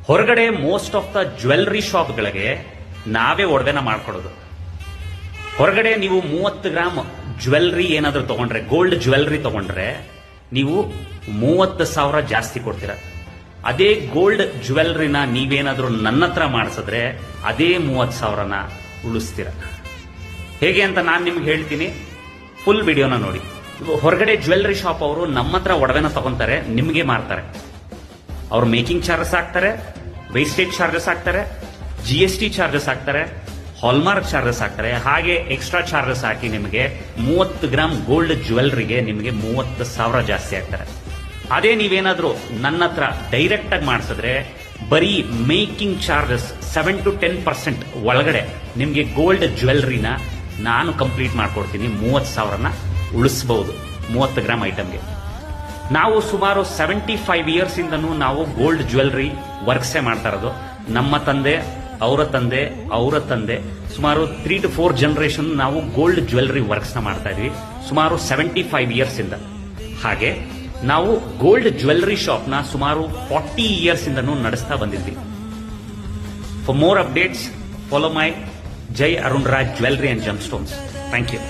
ಹೊರಗಡೆ most of the jewellery ಶಾಪ್ಗಳಿಗೆ ನಾವೇ ಒಡವೆನ ಮಾಡ್ಕೊಡೋದು. ಹೊರಗಡೆ ನೀವು 30 ಗ್ರಾಮ್ ಜ್ಯುವೆಲ್ಲರಿ ಏನಾದರೂ ತಗೊಂಡ್ರೆ, ಗೋಲ್ಡ್ ಜ್ಯುವೆಲ್ಲರಿ ತಗೊಂಡ್ರೆ ನೀವು 30,000 ಜಾಸ್ತಿ ಕೊಡ್ತೀರ. ಅದೇ ಗೋಲ್ಡ್ ಜ್ಯುವೆಲ್ಲರಿನ ನೀವೇನಾದ್ರೂ ನನ್ನ ಹತ್ರ ಮಾಡಿಸಿದ್ರೆ ಅದೇ 30,000ನ ಉಳಿಸ್ತೀರ. ಹೇಗೆ ಅಂತ ನಾನು ನಿಮ್ಗೆ ಹೇಳ್ತೀನಿ, ಫುಲ್ ವಿಡಿಯೋನ ನೋಡಿ. ಹೊರಗಡೆ ಜ್ಯುವೆಲ್ಲರಿ ಶಾಪ್ ಅವರು ನಮ್ಮ ಹತ್ರ ಒಡವೆನ ತಗೊಂತಾರೆ, ನಿಮಗೆ ಮಾರ್ತಾರೆ. ಅವ್ರು ಮೇಕಿಂಗ್ ಚಾರ್ಜಸ್ ಹಾಕ್ತಾರೆ, ವೇಸ್ಟೇಜ್ ಚಾರ್ಜಸ್ ಹಾಕ್ತಾರೆ, GST ಚಾರ್ಜಸ್ ಹಾಕ್ತಾರೆ, ಹಾಲ್ಮಾರ್ಕ್ ಚಾರ್ಜಸ್ ಹಾಕ್ತಾರೆ. ಹಾಗೆ ಎಕ್ಸ್ಟ್ರಾ ಚಾರ್ಜಸ್ ಹಾಕಿ ನಿಮಗೆ 30 ಗ್ರಾಮ್ ಗೋಲ್ಡ್ ಜ್ಯುವೆಲ್ಲರಿಗೆ ನಿಮಗೆ 30,000 ಜಾಸ್ತಿ ಆಗ್ತಾರೆ. ಅದೇ ನೀವೇನಾದ್ರೂ ನನ್ನ ಹತ್ರ ಡೈರೆಕ್ಟ್ ಆಗಿ ಮಾಡಿಸಿದ್ರೆ ಬರೀ ಮೇಕಿಂಗ್ ಚಾರ್ಜಸ್ 7 to 10% ಒಳಗಡೆ ನಿಮಗೆ ಗೋಲ್ಡ್ ಜ್ಯುವೆಲ್ಲರಿನ ನಾನು ಕಂಪ್ಲೀಟ್ ಮಾಡ್ಕೊಡ್ತೀನಿ. 30,000ನ ಉಳಿಸಬಹುದು 30 ಗ್ರಾಮ್ ಐಟಮ್ಗೆ. ನಾವು ಸುಮಾರು 75 ಇಯರ್ಸ್ ಇಂದನೂ ನಾವು ಗೋಲ್ಡ್ ಜ್ಯುವೆಲ್ಲರಿ ವರ್ಕ್ಸೇ ಮಾಡ್ತಾ ಇರೋದು. ನಮ್ಮ ತಂದೆ, ಅವರ ತಂದೆ, ಅವರ ತಂದೆ, ಸುಮಾರು 3 to 4 ಜನರೇಷನ್ ನಾವು ಗೋಲ್ಡ್ ಜ್ಯುವೆಲ್ಲರಿ ವರ್ಕ್ಸ್ ನ ಮಾಡ್ತಾ ಇದೀವಿ, ಸುಮಾರು 75 ಇಯರ್ಸ್ ಇಂದ. ಹಾಗೆ ನಾವು ಗೋಲ್ಡ್ ಜ್ಯುವೆಲ್ಲರಿ ಶಾಪ್ ನ ಸುಮಾರು 40 ಇಯರ್ಸ್ ಇಂದನೂ ನಡೆಸ್ತಾ ಬಂದಿದ್ವಿ. For more updates follow my Jai Arun Raj jewellery and gemstones. Thank you.